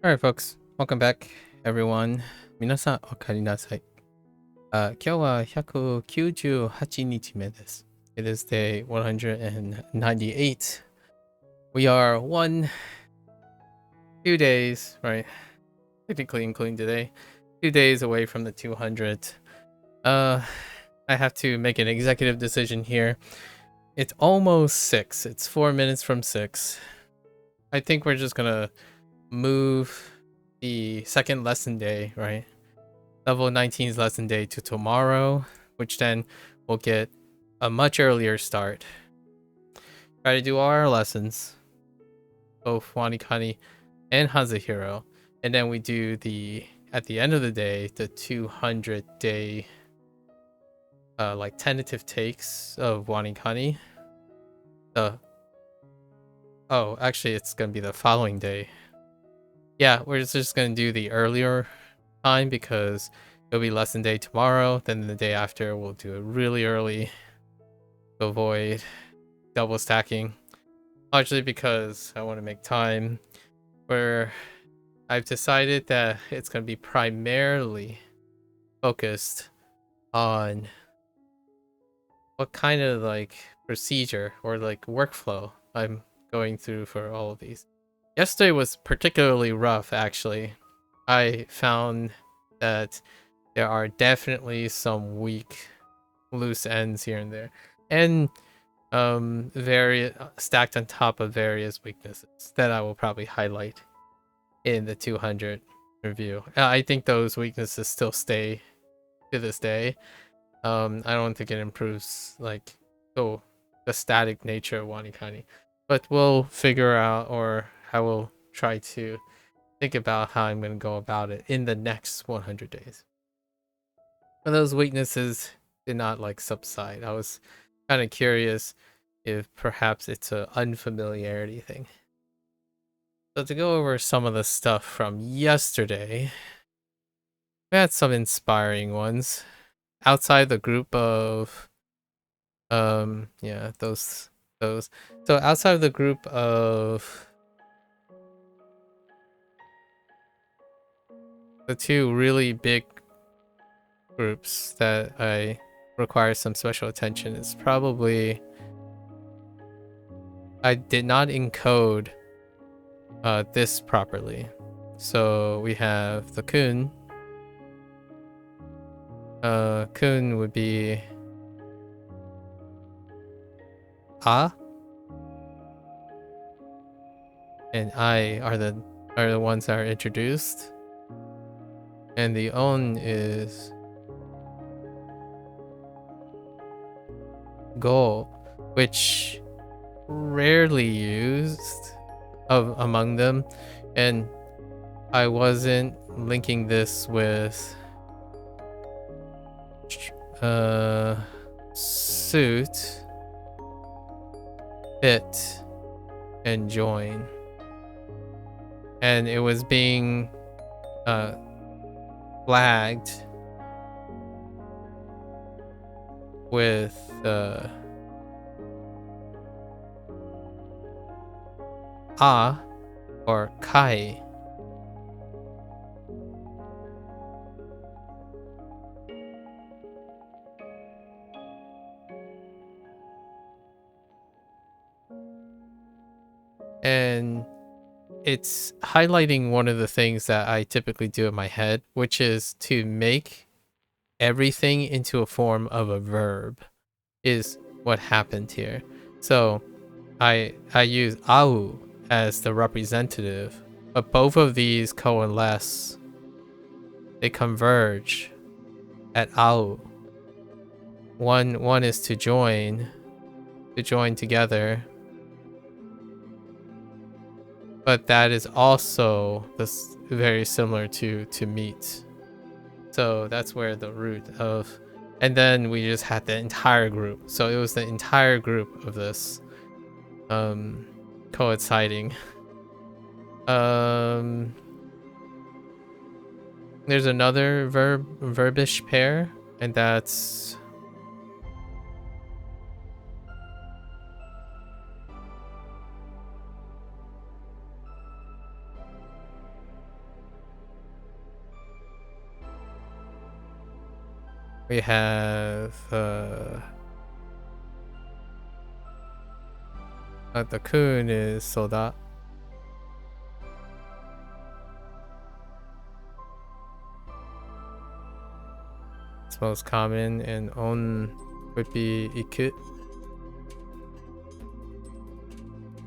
Alright, folks. Welcome back, everyone. 皆さん、おかえりなさい。今日は198日目です。It is day 198. We are 2 days, right? Technically including today. 2 days away from the 200. I have to make an executive decision here. It's almost 6. It's 4 minutes from 6. I think we're just gonna move the second lesson day, right? Level 19's lesson day to tomorrow, which then will get a much earlier start. Try to do all our lessons, both WaniKani and Hanzahiro, and then we do at the end of the day, the 200 day like tentative takes of WaniKani. Oh, actually it's gonna be the following day. Yeah, we're just gonna do the earlier time because it'll be lesson day tomorrow. Then the day after we'll do it really early to avoid double stacking. Largely because I want to make time where I've decided that it's going to be primarily focused on what kind of like procedure or like workflow I'm going through for all of these. Yesterday was particularly rough, actually. I found that there are definitely some weak loose ends here and there, and various stacked on top of various weaknesses that I will probably highlight in the 200 review. I think those weaknesses still stay to this day. I don't think it improves like the static nature of WaniKani, but we'll figure out, or I will try to think about how I'm going to go about it in the next 100 days. But those weaknesses did not like subside. I was kind of curious if perhaps it's an unfamiliarity thing. So to go over some of the stuff from yesterday, we had some inspiring ones outside the group of yeah, those so outside of the group of the two really big groups that I require some special attention is probably I did not encode this properly. So we have the kun. Kun would be a, and I are the ones that are introduced, and the on is go, which rarely used among them, and I wasn't linking this with suit, fit, and join, and it was being flagged with a or kai. And it's highlighting one of the things that I typically do in my head, which is to make everything into a form of a verb is what happened here. So I use au as the representative, but both of these coalesce. They converge at au. One is to join together, but that is also this very similar to meet. So that's where the root of, and then we just had the entire group. So it was the entire group of this coinciding. There's another verbish pair, and that's We have the kun is soda. It's most common, and on would be iku.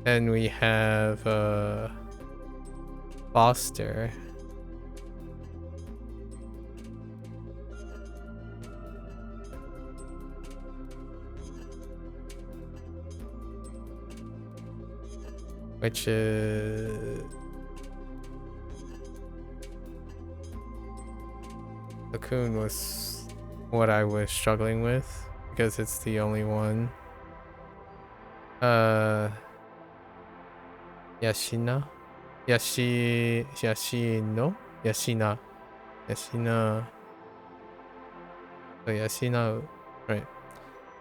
Then we have foster. Which is the kun was what I was struggling with because it's the only one. Yashina, Yashino, Yashina, Yashina. So Yashina, right?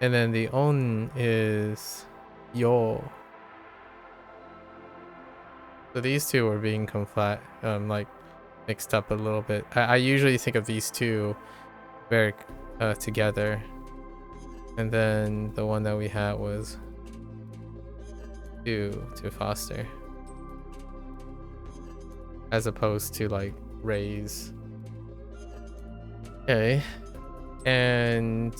And then the on is yo. So these two are being like mixed up a little bit. I usually think of these two very together, and then the one that we had was to foster, as opposed to like raise. Okay, and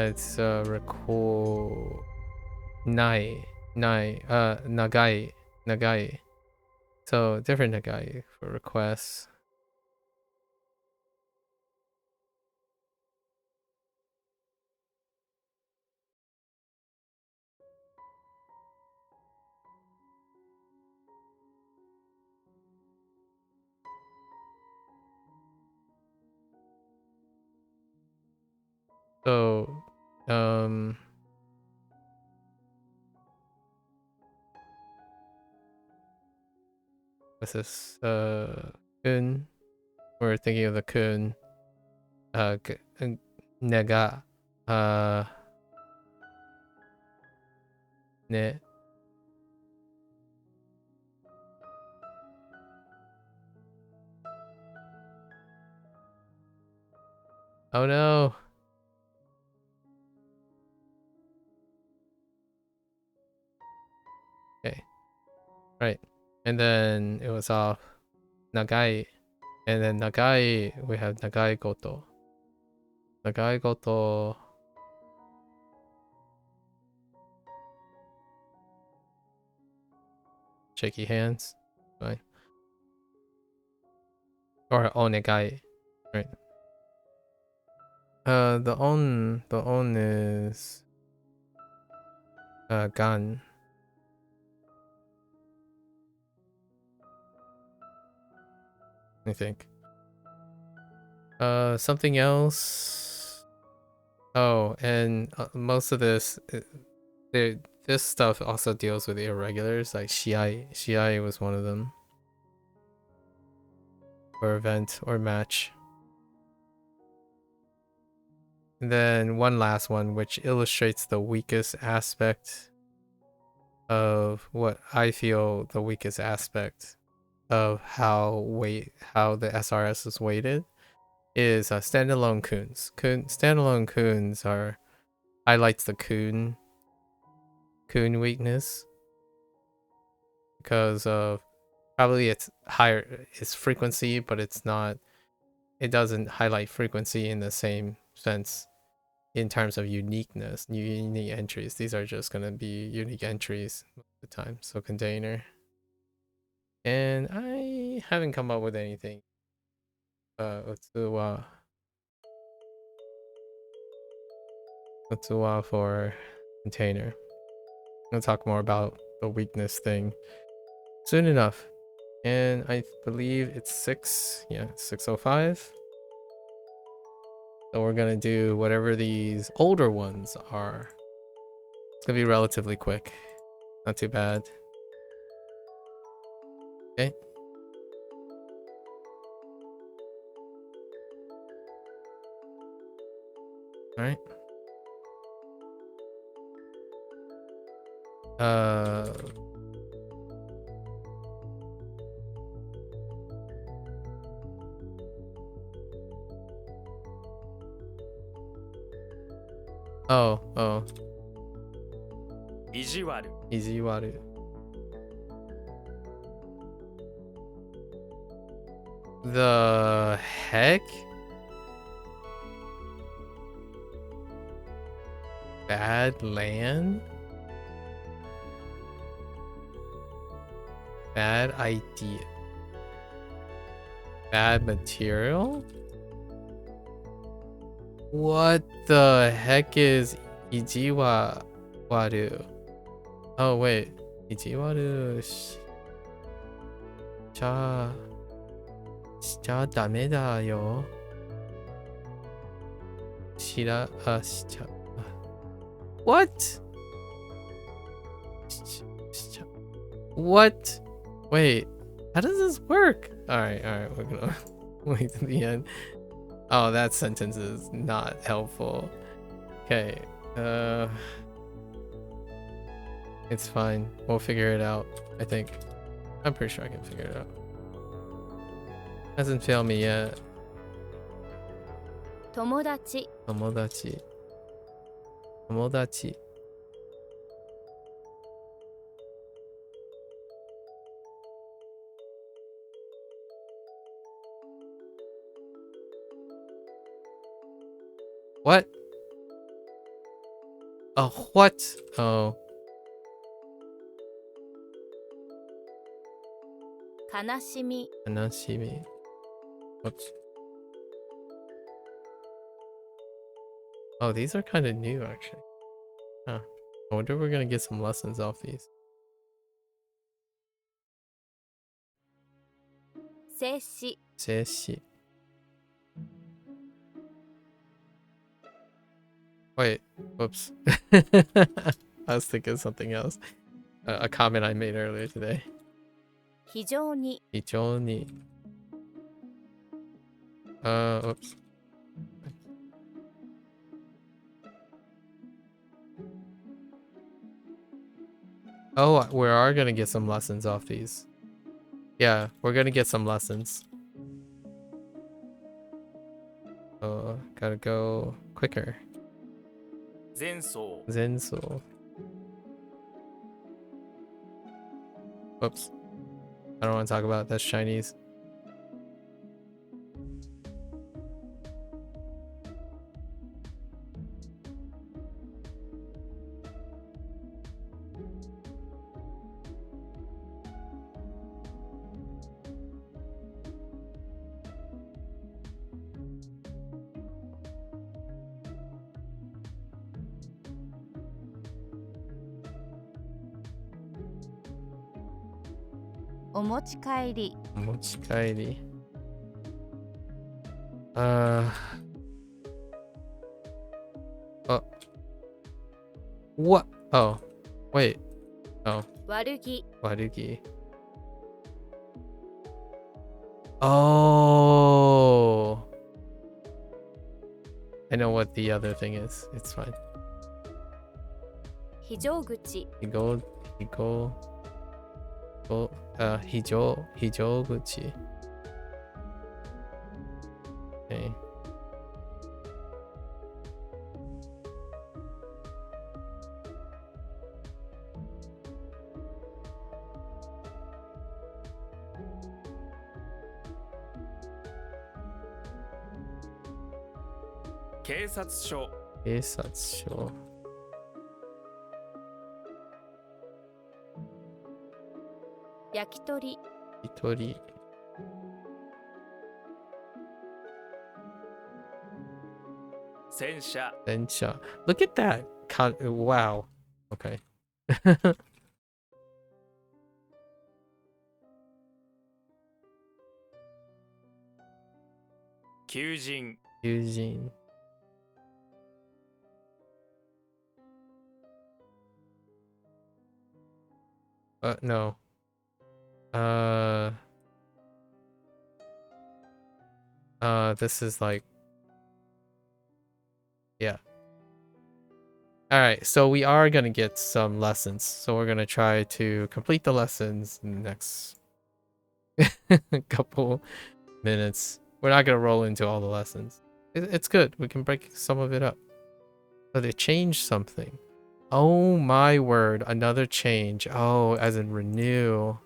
it's record nagai. So different nagai for requests. So what's this? Kun. We're thinking of the kun. Nega. Ne. Oh no. Okay. Right. And then it was off Nagai. And then Nagai, we have Nagai Goto. Nagai Goto. Shaky hands. Fine. Or Onegai. Right. The on is Gan. I think. Something else. Oh, and most of this, this stuff also deals with irregulars, like Shiai. Shiai was one of them. Or event or match. And then one last one, which illustrates the weakest aspect of what I feel the weakest aspect of how the SRS is weighted is standalone coons. Standalone coons are highlights the coon weakness because of probably it's frequency, but it doesn't highlight frequency in the same sense in terms of uniqueness, unique entries. These are just gonna be unique entries most of the time. So container. And I haven't come up with anything. Utsuwa for container. I'll talk more about the weakness thing soon enough. And I believe it's 6:05. So we're gonna do whatever these older ones are. It's gonna be relatively quick. Not too bad. Okay. Alright. Uh. Oh. 意地悪 Iziwaru. The heck? Bad land? Bad idea. Bad material? What the heck is Ijiwaru? Oh wait. Ijiwaru しちゃダメだよ。しちゃ What? What? Wait, how does this work? Alright, we're gonna wait to the end. Oh, that sentence is not helpful. Okay, it's fine. We'll figure it out, I think. I'm pretty sure I can figure it out. Hasn't failed me yet. 友達 Tomodachi. What? What? Oh. 悲しみ Anashimi. Whoops. Oh, these are kind of new, actually. Huh. I wonder if we're gonna get some lessons off these. 静止 Seishi. Wait. Whoops. I was thinking something else. A comment I made earlier today. 非常に Ichoni. Oops. Oh, we are gonna get some lessons off these. Yeah, we're gonna get some lessons. Oh, gotta go quicker. 前奏 Zenso. Whoops. I don't want to talk about it. That's Chinese. "お持ち帰り Mochikairi. Oh. What? Oh. Wait. Oh. 悪気 Warugi. Oh. I know what the other thing is. It's fine. 非常口 Higo. Hijoguchi. Okay. "警察署 Eisatsho. 焼き鳥 Itori. 洗車 Densha. Look at that. Wow. Okay. 求人 Eugene. No. This is like, yeah. Alright, so we are gonna get some lessons. So we're gonna try to complete the lessons in the next couple minutes. We're not gonna roll into all the lessons. It's good. We can break some of it up. But they changed something. Oh my word. Another change. Oh, as in renew.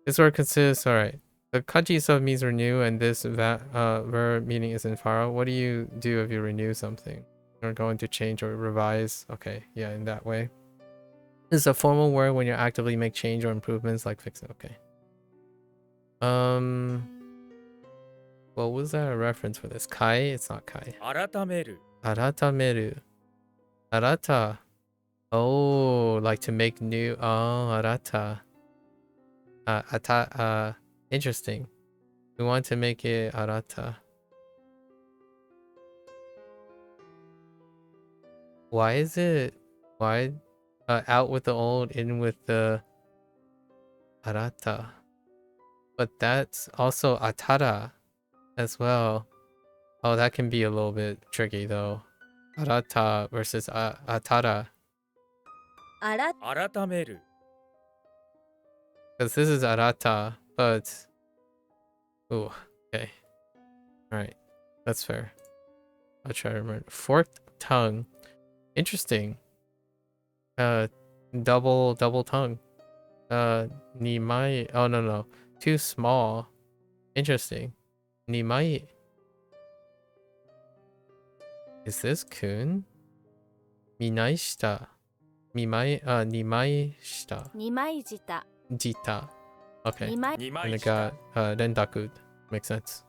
This word consists, alright. The kanji sub means renew, and this verb meaning is in faro. What do you do if you renew something? You're going to change or revise. Okay, yeah, in that way. This is a formal word when you actively make change or improvements like fixing. Okay. What was that a reference for this? Kai? It's not kai. 改める Aratameru. Arata. Oh, like to make new. Oh, arata. Interesting. We want to make it arata. Why is it? Why? Out with the old, in with the arata. But that's also atara as well. Oh, that can be a little bit tricky though. Arata versus atara. あら 改める Because this is arata, but... Ooh, okay. Alright, that's fair. I'll try to remember. Forked tongue. Interesting. Double tongue. Nimai... Oh, no. Too small. Interesting. Nimai... Is this kun? Minaishita. Nimaishita. 二枚舌 Jita. Okay. 二枚 2 And 枚 it 下 got rendaku. Makes sense.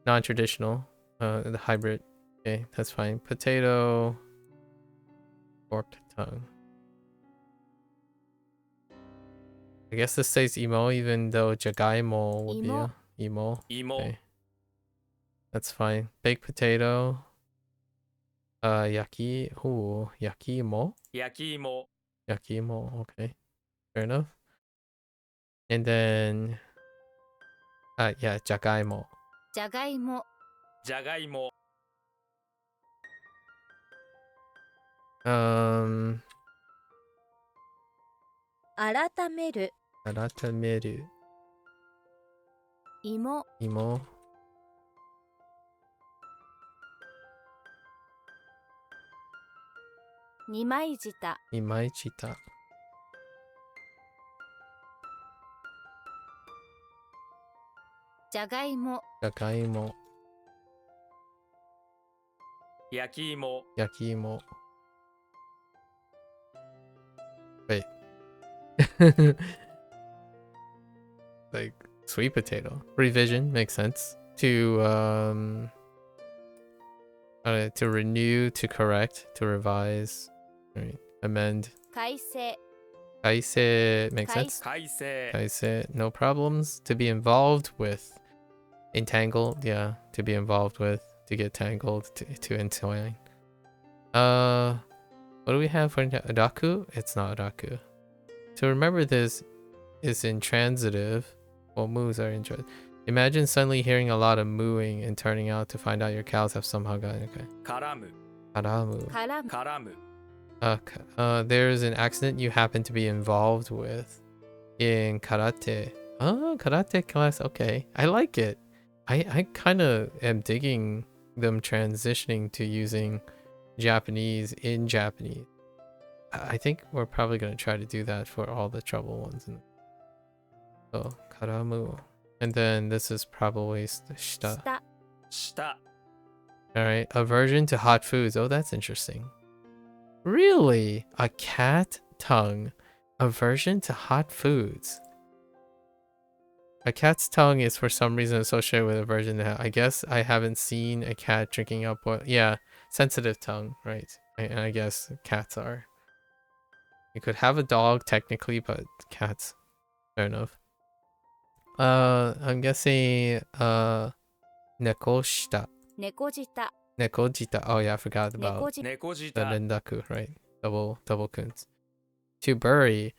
Non-traditional. The hybrid. Okay, that's fine. Potato. Forked tongue. I guess this says emo even though jagaimo will be a emo. 芋 Okay. That's fine. Baked potato. Yaki. Ooh, yakiimo. 焼き芋 Yakiimo. Okay. Fair enough. And then yeah, jagaimo. じゃがいも じゃがいも 改める Aratameru. 芋 Imo. 二枚舌 Imaichita. じゃがいも Jagaimo. 焼き芋 Yakiimo. Wait. Like sweet potato. Revision makes sense. To renew, to correct, to revise, right? Amend. 改正 Kaise makes sense. 改正 Kaise, no problems. To be involved with. Entangled, yeah. To be involved with. To get tangled, to entwine. What do we have for Adaku? It's not Adaku. To remember this is intransitive. Well, moos are intransitive. Imagine suddenly hearing a lot of mooing and turning out to find out your cows have somehow gotten okay. 絡む Karamu. 絡む絡む There's an accident you happen to be involved with in karate. Oh, karate class. Okay, I like it. I kind of am digging them transitioning to using Japanese in Japanese. I think we're probably going to try to do that for all the trouble ones. So, karamu. And then this is probably shita. 下 下 Alright, aversion to hot foods. Oh, that's interesting. Really? A cat tongue. Aversion to hot foods. A cat's tongue is for some reason associated with aversion to I guess I haven't seen a cat drinking up what... Yeah, sensitive tongue, right. And I guess cats are. You could have a dog technically, but cats. Fair enough. I'm guessing nekoshita. 猫舌 Nekojita. Oh yeah, I forgot 猫 about 舌 猫 the 舌 rendaku, right? Double kuns. To bury.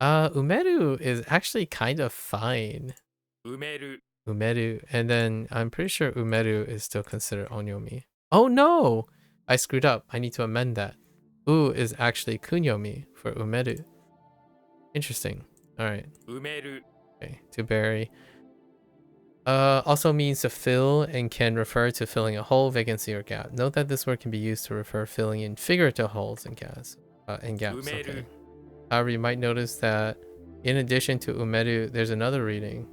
Umeru is actually kind of fine. 埋める Umeru. And then I'm pretty sure umeru is still considered onyomi. Oh no! I screwed up. I need to amend that. U is actually kunyomi for umeru. Interesting. All right. 埋める Okay. To bury. Also means to fill and can refer to filling a hole, vacancy, or gap. Note that this word can be used to refer filling in figurative holes and gaps. Umeru. Okay. However, you might notice that in addition to umeru, there's another reading.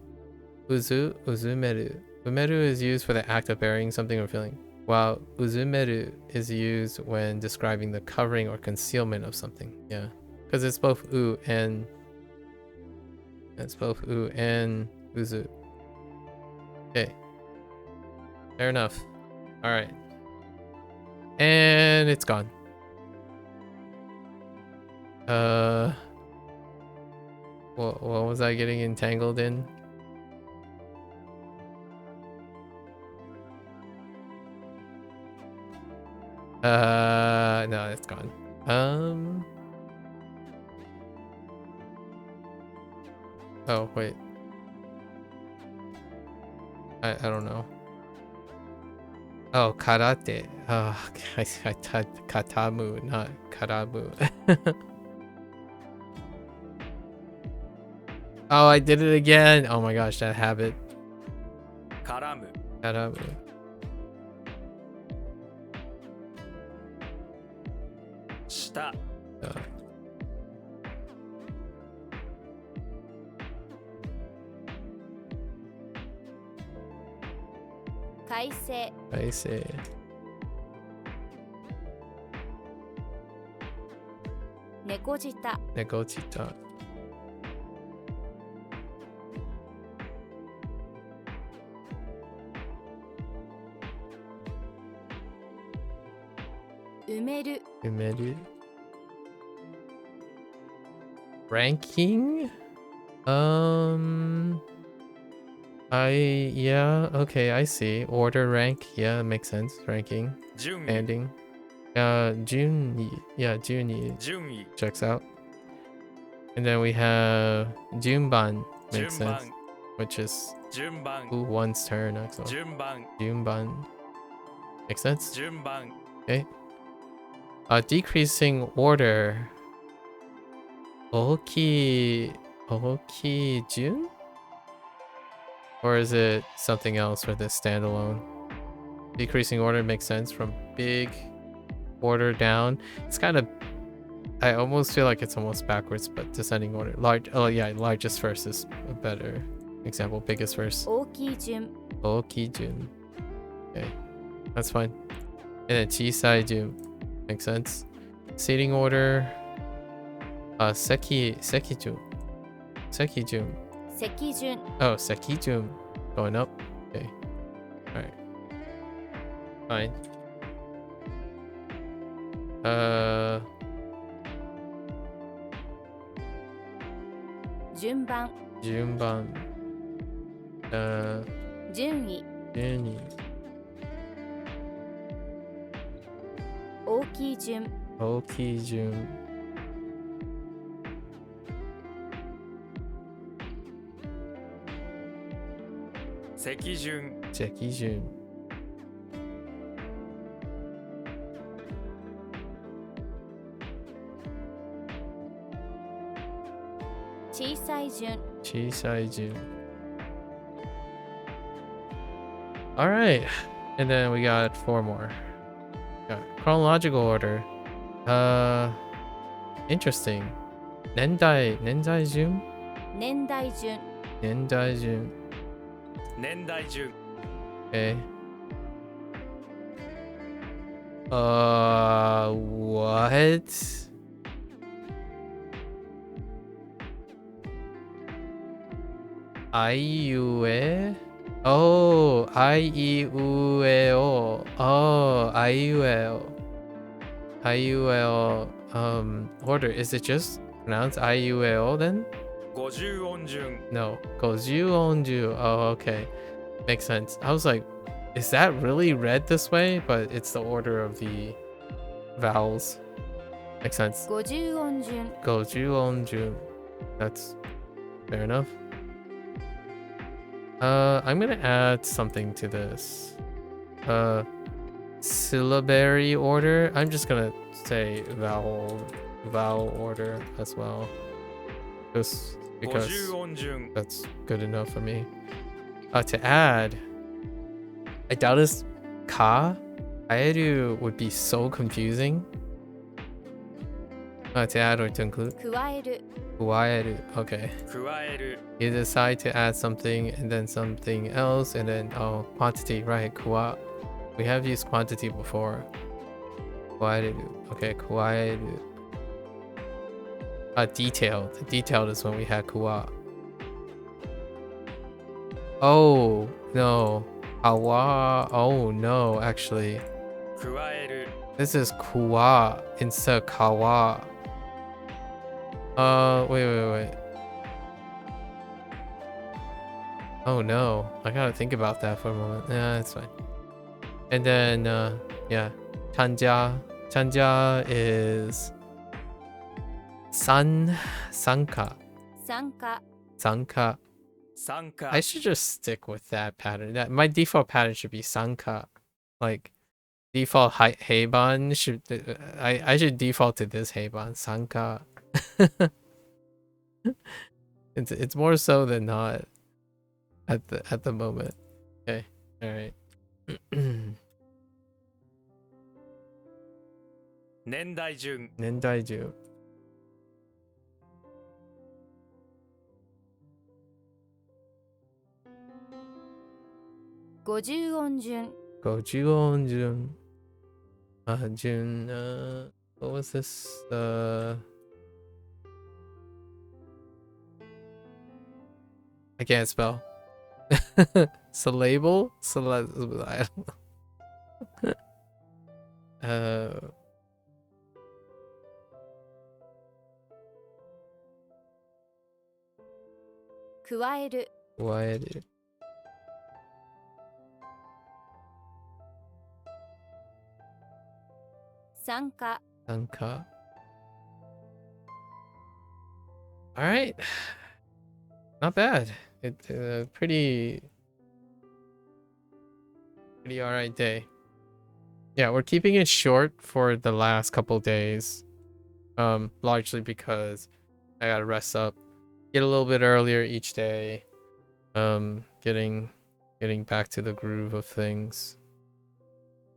Uzumeru. Umeru is used for the act of burying something or filling, while uzumeru is used when describing the covering or concealment of something. Yeah, because it's both u and uzu. Okay, fair enough. All right, and it's gone. What was I getting entangled in? No, it's gone. Oh, wait. I don't know. Oh, karate. Oh, I typed katamu, not karamu. Oh, I did it again. Oh my gosh, that habit. 絡む Karamu. 下 快晴 I see. 猫舌 Negochita. 埋める Umeru. Ranking? Yeah, okay, I see. Order rank, yeah, makes sense. Ranking, 順位 ending. Juni, yeah, Juni 順位 checks out. And then we have Junban, makes 順 sense, 番 which is 順番 who one's turn, actually. 順番 Junban, makes sense. 順番 Decreasing order. Oki Jun? Or is it something else for this standalone? Decreasing order makes sense from big order down. It's kind of, I almost feel like it's almost backwards, but descending order. Largest first is a better example. Biggest first. 大きい順 Oki Jun. Okay, that's fine. And then Chisai Jun. Makes sense. Seating order. Seki Jun. Seki Jun. 席順 Oh, Seki Jun. Going up. Okay. Alright. Fine.順番 Junban. 順位 Juni. 大きい順 Oki Jun. 席順 Seki Jun. Chi sai jun Chisai Jun. Alright. And then we got 4 more. Got chronological order. Interesting. Nendai Jun? 年代順 Nendai Jun. 年代順 Okay. What? Aiue? Oh, Aiueo. Oh, Aiueo. Aiueo. Order. Is it just pronounced Aiueo then? 50音順 No. Goju onju. Oh, okay. Makes sense. I was like, is that really read this way? But it's the order of the vowels. Makes sense. 50音順 Goju onju. That's fair enough. I'm gonna add something to this. syllabary order. I'm just gonna say vowel order as well, just because 50音順 that's good enough for me. To add, I doubt this ka aeru would be so confusing. To add or to include 加える kuaeru. Okay, 加える you decide to add something and then something else and then quantity, right? Kua. We have used quantity before. Kuaeru. Okay, kuaeru. Detailed. Detailed is when we had kua. Oh no. Awa. Oh no, actually. 加える This is kuwa instead of kawa. Wait. Oh no. I gotta think about that for a moment. Yeah, that's fine. And then, yeah. Chanja. Chanja is sanka. 参加 Sanka. 参加 I should just stick with that pattern. That my default pattern should be sanka. Like default heiban should I should default to this heiban sanka. It's more so than not at the moment. Okay. All right. 年代順 Nendaiju. 50音順 50音順. What was this? I can't spell. Syllable? I don't know. 加える What? 参加 Sanka. All right. Not bad. It's pretty all right day. Yeah, we're keeping it short for the last couple days. Largely because I gotta rest up, get a little bit earlier each day. Getting back to the groove of things.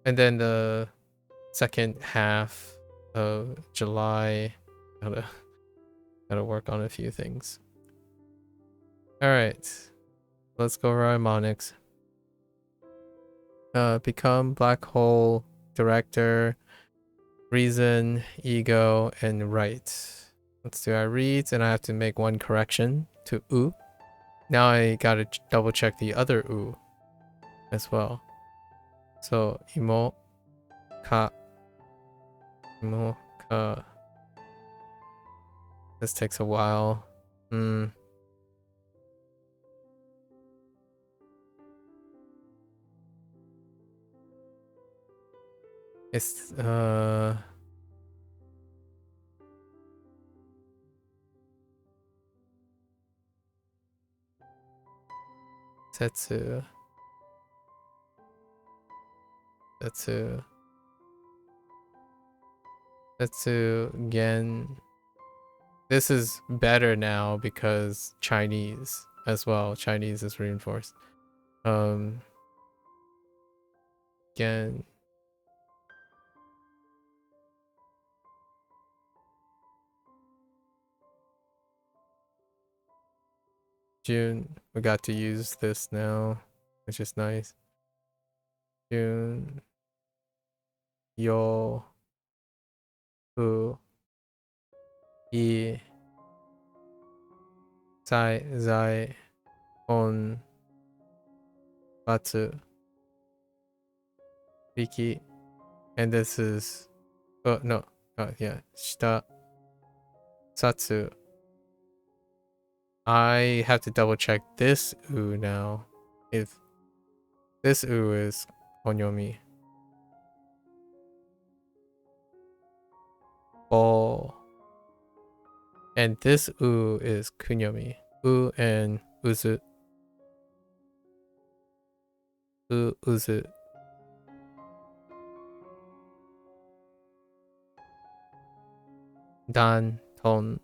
And then the second half of July, gotta work on a few things. All right, let's go Rhymonix. Become black hole, director, reason, ego, and right. Let's do our reads, and I have to make one correction to u. Now I gotta double check the other u as well. So imo ka. This takes a while. It's Setsu Gen. This is better now because Chinese as well. Chinese is reinforced. Gen. June. We got to use this now, which is nice. June. Yo. Fu. I. Zai. On. Batsu. Riki. And this is. Oh, no. Yeah. Shita. Satsu. I have to double check this u now. If this u is onyomi. Oh. And this u is kunyomi. U and uzu. U, uzu. Dan ton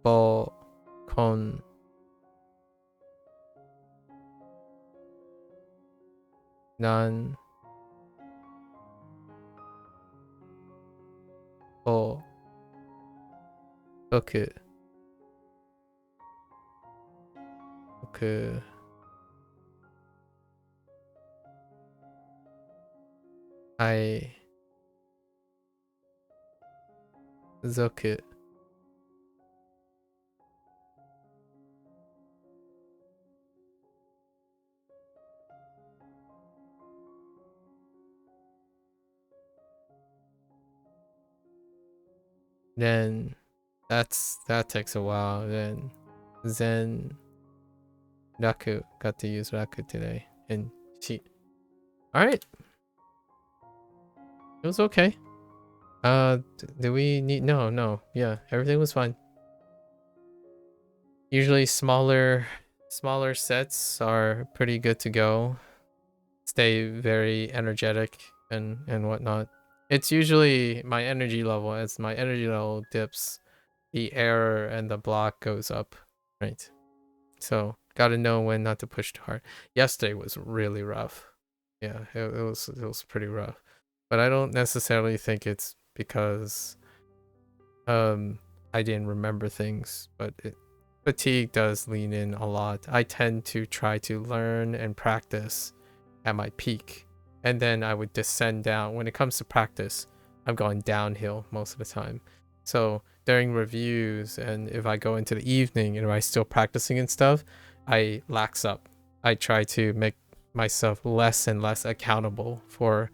bo kon nan bo boku boku ai zoku then that takes a while. Then Zen Raku, got to use Raku today. And she, all right, it was okay. Do we need no, yeah, everything was fine. Usually smaller sets are pretty good to go. Stay very energetic and whatnot. It's usually my energy level. As my energy level dips, the error and the block goes up, right? So gotta know when not to push too hard. Yesterday was really rough. Yeah, it was pretty rough. But I don't necessarily think it's because I didn't remember things, but fatigue does lean in a lot. I tend to try to learn and practice at my peak, and then I would descend down. When it comes to practice, I'm going downhill most of the time. So during reviews, and if I go into the evening and I'm still practicing and stuff, I lax up. I try to make myself less and less accountable for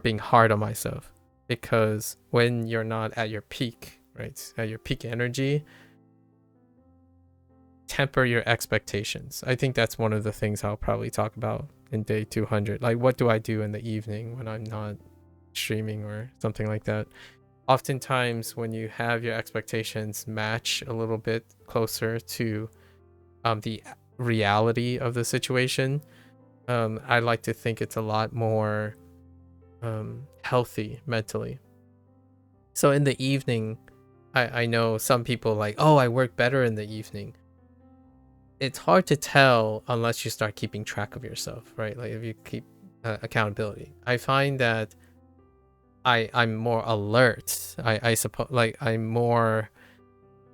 being hard on myself, because when you're not at your peak, right, at your peak energy, temper your expectations. I think that's one of the things I'll probably talk about in day 200. Like, what do I do in the evening when I'm not streaming or something like that? Oftentimes when you have your expectations match a little bit closer to the reality of the situation, I like to think it's a lot more healthy mentally. So in the evening, I know some people like, oh, I work better in the evening. It's hard to tell unless you start keeping track of yourself, right? Like if you keep accountability. I find that I'm more alert. I suppose, like, I'm more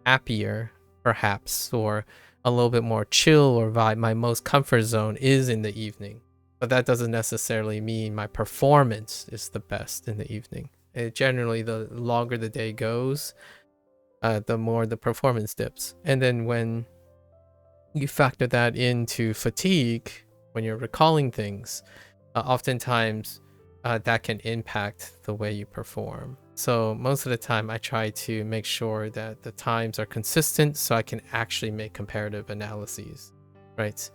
happier perhaps, or a little bit more chill or vibe. My most comfort zone is in the evening, but that doesn't necessarily mean my performance is the best in the evening. Generally, the longer the day goes, the more the performance dips. And then when you factor that into fatigue, when you're recalling things, oftentimes that can impact the way you perform. So most of the time I try to make sure that the times are consistent so I can actually make comparative analyses, right?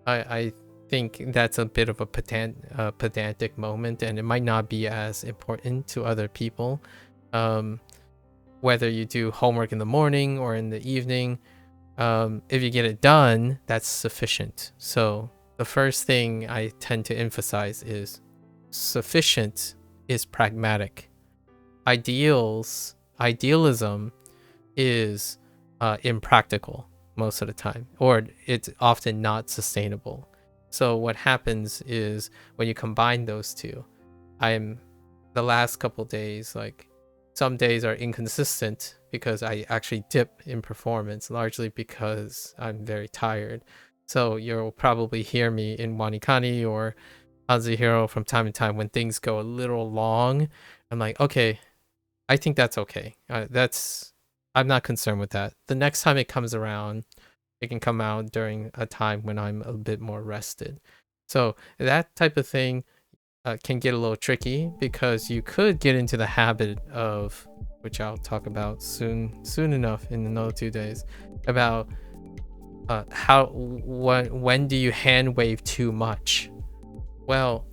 I think that's a bit of a pedantic moment, and it might not be as important to other people. Whether you do homework in the morning or in the evening, if you get it done, that's sufficient. So the first thing I tend to emphasize is sufficient is pragmatic. Idealism is impractical most of the time, or it's often not sustainable. So what happens is when you combine those two, the last couple days, like, some days are inconsistent because I actually dip in performance, largely because I'm very tired. So you'll probably hear me in WaniKani or Hanzuhiro from time to time when things go a little long. I'm like, okay, I think that's okay. I'm not concerned with that. The next time it comes around, it can come out during a time when I'm a bit more rested. So that type of thing can get a little tricky, because you could get into the habit of, which I'll talk about soon enough in another 2 days, about when do you hand wave too much? Well,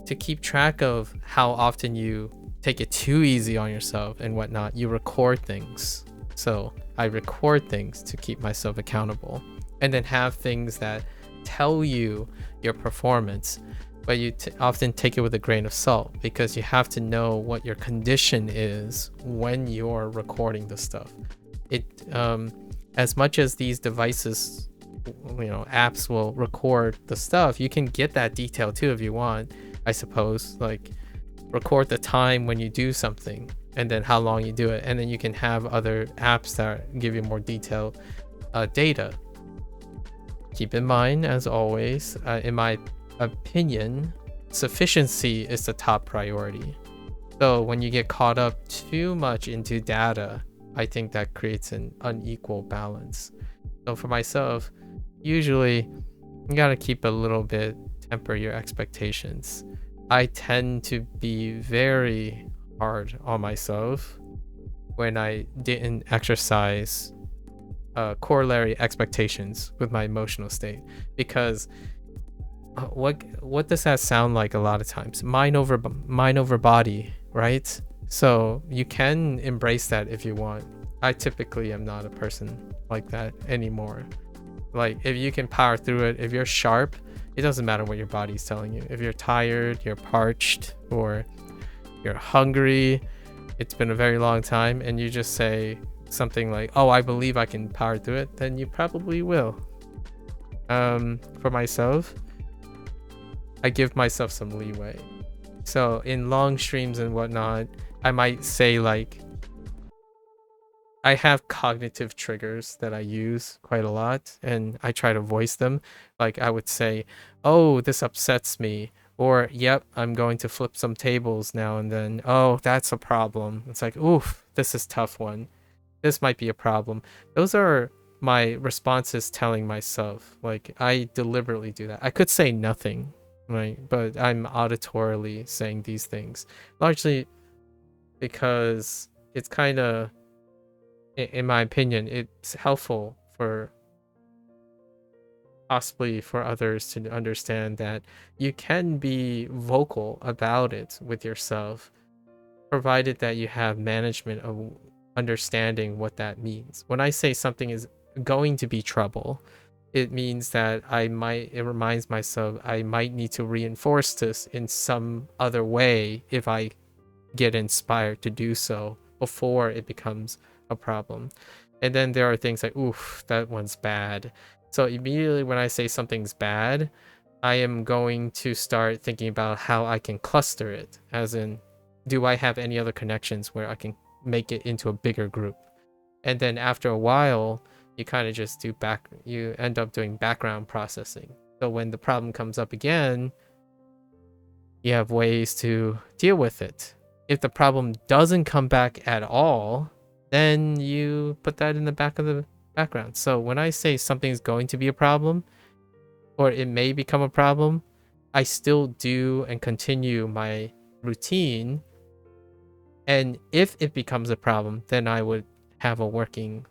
to keep track of how often you take it too easy on yourself and whatnot, you record things. So I record things to keep myself accountable, and then have things that tell you your performance. but you often take it with a grain of salt because you have to know what your condition is when you're recording the stuff. It as much as these devices, apps will record the stuff, you can get that detail too if you want, I suppose. Like record the time when you do something and then how long you do it, and then you can have other apps that give you more detailed data. Keep in mind, as always, in my opinion, sufficiency is the top priority. So when you get caught up too much into data, I think that creates an unequal balance. So for myself, usually you gotta keep a little bit, temper your expectations. I tend to be very hard on myself when I didn't exercise corollary expectations with my emotional state, because what does that sound like a lot of times? Mind over body, right? So you can embrace that if you want. I typically am not a person like that anymore. Like if you can power through it, if you're sharp, it doesn't matter what your body's telling you. If you're tired, you're parched, or you're hungry, it's been a very long time, and you just say something like, oh, I believe I can power through it, then you probably will. For myself, I give myself some leeway. So in long streams and whatnot, I might say like, I have cognitive triggers that I use quite a lot, and I try to voice them. Like I would say, oh, this upsets me, or yep, I'm going to flip some tables now and then. Oh, that's a problem. It's like, oof, this is a tough one. This might be a problem. Those are my responses telling myself. Like I deliberately do that. I could say nothing, right? But I'm auditorily saying these things, largely because it's kind of, in my opinion, it's helpful for possibly for others to understand that you can be vocal about it with yourself, provided that you have management of understanding what that means. When I say something is going to be trouble, it means that it reminds myself I might need to reinforce this in some other way if I get inspired to do so before it becomes a problem. And then there are things like, oof, that one's bad. So immediately when I say something's bad, I am going to start thinking about how I can cluster it, as in, do I have any other connections where I can make it into a bigger group? And then after a while, you kind of just you end up doing background processing. So when the problem comes up again, you have ways to deal with it. If the problem doesn't come back at all, then you put that in the back of the background. So when I say something's going to be a problem, or it may become a problem, I still do and continue my routine. And if it becomes a problem, then I would have a working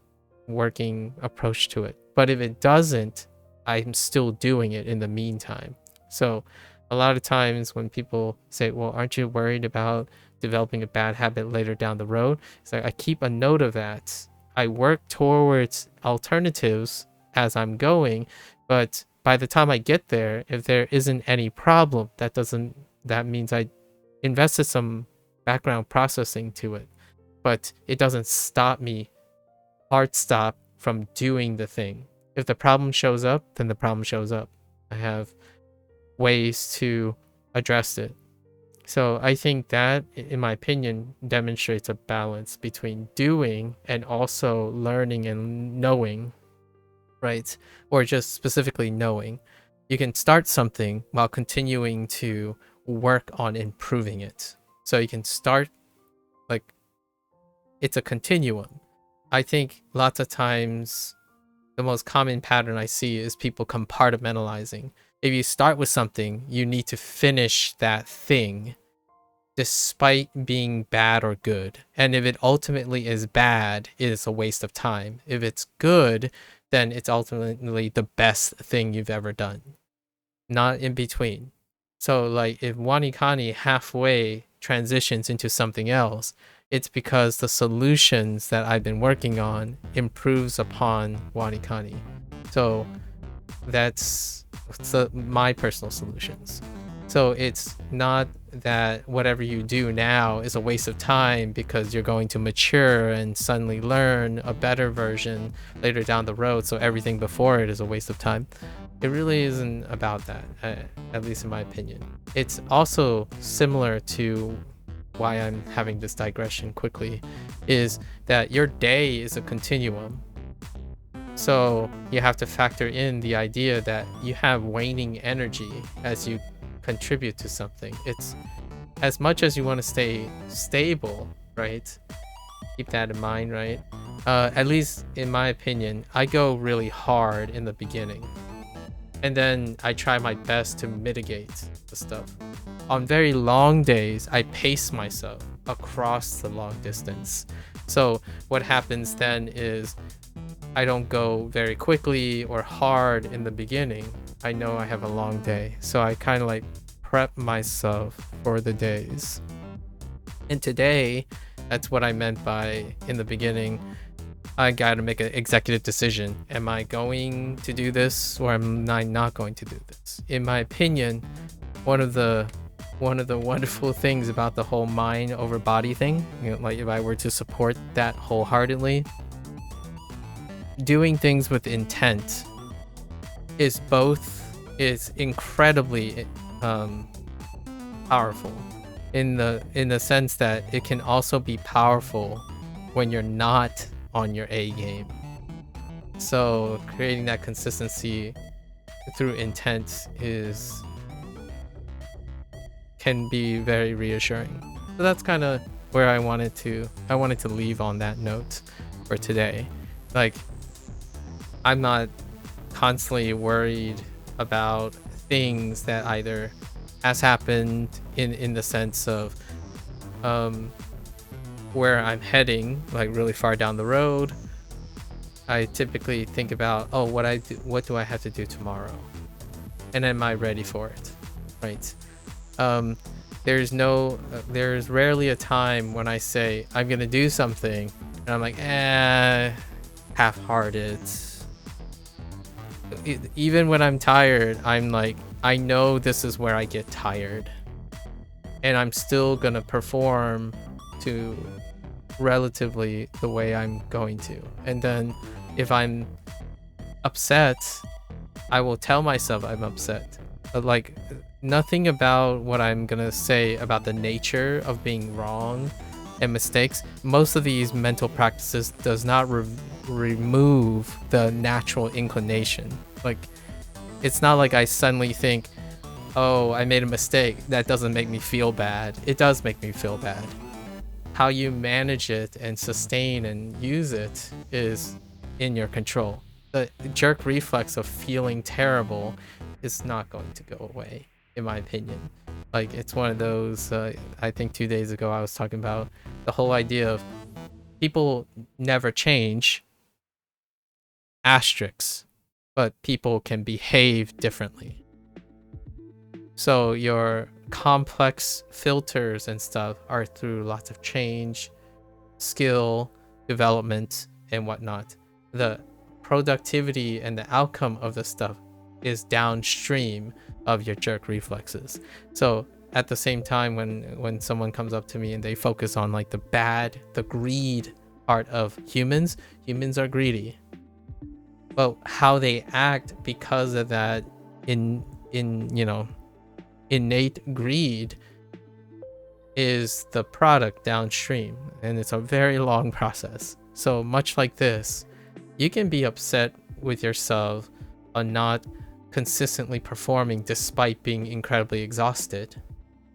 approach to it. But if it doesn't, I'm still doing it in the meantime. So a lot of times when people say, well, aren't you worried about developing a bad habit later down the road? It's like, I keep a note of that. I work towards alternatives as I'm going, but by the time I get there, if there isn't any problem, that means I invested some background processing to it, but it doesn't stop me, hard stop, from doing the thing. If the problem shows up, then the problem shows up. I have ways to address it. So I think that, in my opinion, demonstrates a balance between doing and also learning and knowing, right? Or just specifically knowing. You can start something while continuing to work on improving it. So you can start, like, it's a continuum. I think lots of times the most common pattern I see is people compartmentalizing. If you start with something, you need to finish that thing despite being bad or good. And if it ultimately is bad, it is a waste of time. If it's good, then it's ultimately the best thing you've ever done. Not in between. So like if WaniKani halfway transitions into something else, it's because the solutions that I've been working on improves upon WaniKani. So that's my personal solutions. So it's not that whatever you do now is a waste of time because you're going to mature and suddenly learn a better version later down the road, so everything before it is a waste of time. It really isn't about that, at least in my opinion. It's also similar to why I'm having this digression quickly, is that your day is a continuum. So you have to factor in the idea that you have waning energy as you contribute to something. It's as much as you want to stay stable, right? Keep that in mind, right? At least in my opinion, I go really hard in the beginning, and then I try my best to mitigate the stuff. On very long days, I pace myself across the long distance. So what happens then is I don't go very quickly or hard in the beginning. I know I have a long day, so I kind of like prep myself for the days. And today, that's what I meant by in the beginning, I got to make an executive decision. Am I going to do this, or am I not going to do this? In my opinion, one of the wonderful things about the whole mind over body thing, like if I were to support that wholeheartedly, doing things with intent is incredibly powerful in the sense that it can also be powerful when you're not on your A game. So creating that consistency through intent can be very reassuring. So that's kind of where I wanted to leave on that note for today. Like, I'm not constantly worried about things that either has happened in the sense of where I'm heading, like really far down the road. I typically think about, oh, what do I have to do tomorrow, and am I ready for it, right? There's rarely a time when I say I'm gonna do something and I'm like, half-hearted. Even when I'm tired, I'm like, I know this is where I get tired, and I'm still gonna perform to relatively the way I'm going to. And then if I'm upset, I will tell myself I'm upset. But like, nothing about what I'm gonna say about the nature of being wrong and mistakes. Most of these mental practices does not remove the natural inclination. Like, it's not like I suddenly think, oh, I made a mistake. That doesn't make me feel bad. It does make me feel bad. How you manage it and sustain and use it is in your control. The jerk reflex of feeling terrible is not going to go away, in my opinion. Like, it's one of those, I think 2 days ago I was talking about the whole idea of people never change, asterisks, but people can behave differently. So your complex filters and stuff are through lots of change, skill, development, and whatnot. The productivity and the outcome of the stuff is downstream of your jerk reflexes. So at the same time, when someone comes up to me and they focus on like the greed part of humans are greedy. But how they act because of that innate greed is the product downstream, and it's a very long process. So much like this, you can be upset with yourself on not consistently performing despite being incredibly exhausted,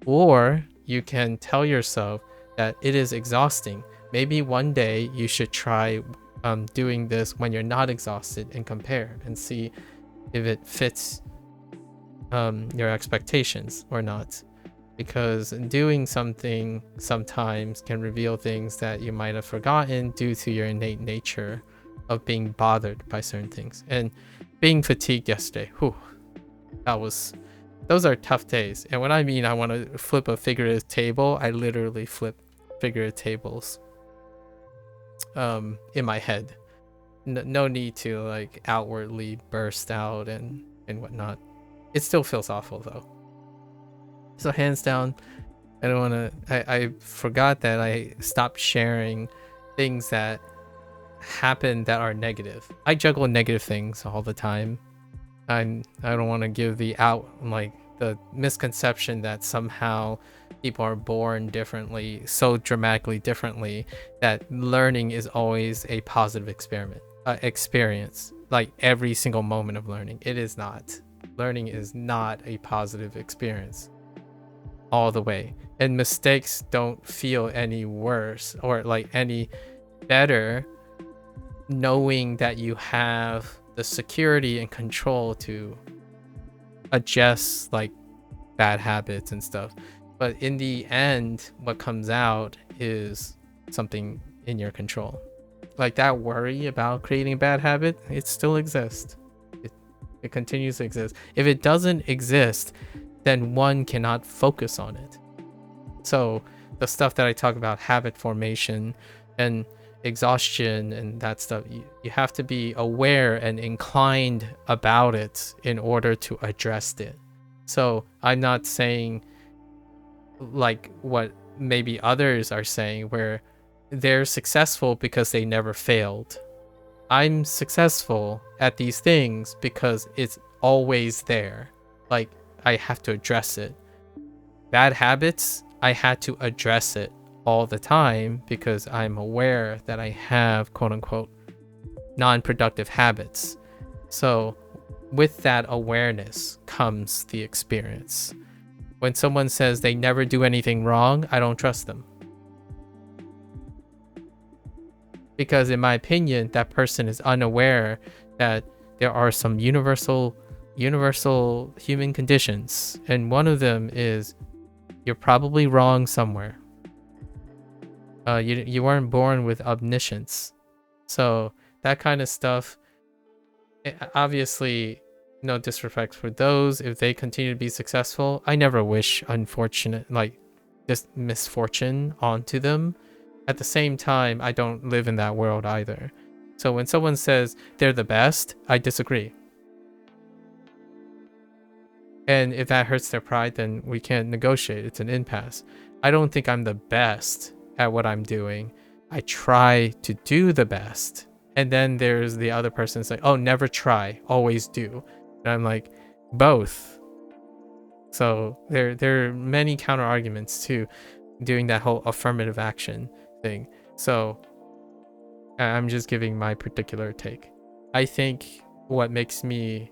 or you can tell yourself that it is exhausting. Maybe one day you should try doing this when you're not exhausted and compare and see if it fits your expectations or not, because doing something sometimes can reveal those that you might have forgotten due to your innate nature of being bothered by certain things. And being fatigued yesterday, those are tough days. And when I mean I want to flip a figurative table, I literally flip figurative tables in my head. No need to like outwardly burst out and whatnot. It still feels awful though. So hands down, I don't want to. I forgot that I stopped sharing things that happen that are negative. I juggle negative things all the time. I don't want to give the the misconception that somehow people are born differently, so dramatically differently, that learning is always a positive experience. Like every single moment of learning, it is not. Learning is not a positive experience all the way, and mistakes don't feel any worse or like any better knowing that you have the security and control to adjust like bad habits and stuff. But in the end, what comes out is something in your control. Like that worry about creating a bad habit, it still exists. It continues to exist. If it doesn't exist, then one cannot focus on it. So the stuff that I talk about, habit formation and exhaustion and that stuff, you have to be aware and inclined about it in order to address it. So I'm not saying like what maybe others are saying where they're successful because they never failed. I'm successful at these things because it's always there. Like I have to address it. Bad habits, I had to address it all the time because I'm aware that I have quote unquote non-productive habits. So with that awareness comes the experience. When someone says they never do anything wrong, I don't trust them. Because in my opinion, that person is unaware that there are some universal human conditions, and one of them is you're probably wrong somewhere. You weren't born with omniscience. So that kind of stuff, obviously no disrespect for those if they continue to be successful. I never wish just misfortune onto them. At the same time, I don't live in that world either. So when someone says they're the best, I disagree. And if that hurts their pride, then we can't negotiate. It's an impasse. I don't think I'm the best at what I'm doing. I try to do the best. And then there's the other person saying, oh, never try, always do. And I'm like, both. So there are many counter arguments to doing that whole affirmative action thing. So I'm just giving my particular take. I think what makes me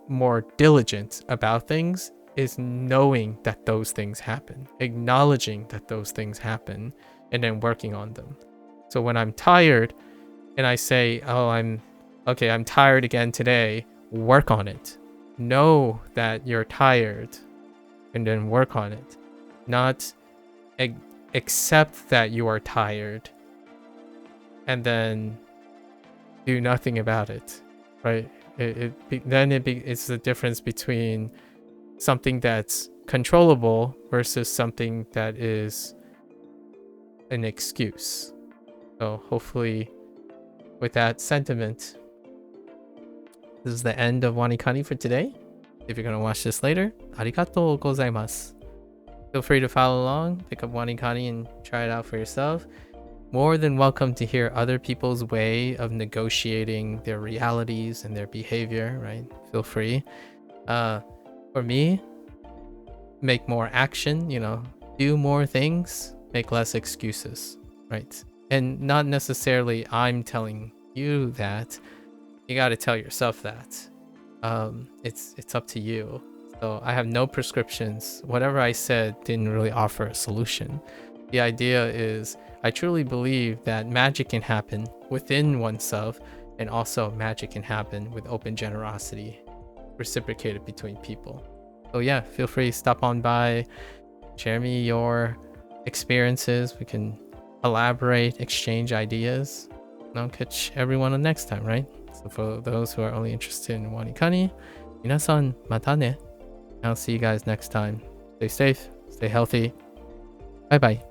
more diligent about things is knowing that those things happen, acknowledging that those things happen, and then working on them. So when I'm tired and I say, oh, I'm tired again today, work on it. Know that you're tired and then work on it. Not accept that you are tired and then do nothing about it, right? It's the difference between something that's controllable versus something that is an excuse. So hopefully with that sentiment, this is the end of WaniKani for today. If you're going to watch this later, arigatou gozaimasu. Feel free to follow along, pick up WaniKani and try it out for yourself. More than welcome to hear other people's way of negotiating their realities and their behavior, right? Feel free. For me, make more action, do more things, make less excuses, right? And not necessarily I'm telling you that. You got to tell yourself that. It's up to you. So I have no prescriptions. Whatever I said didn't really offer a solution. The idea is I truly believe that magic can happen within oneself, and also magic can happen with open generosity reciprocated between people. So yeah, feel free to stop on by, share me your experiences. We can elaborate, exchange ideas, and I'll catch everyone on next time, right? So for those who are only interested in WaniKani, minasan mata ne. I'll see you guys next time. Stay safe, stay healthy. Bye bye.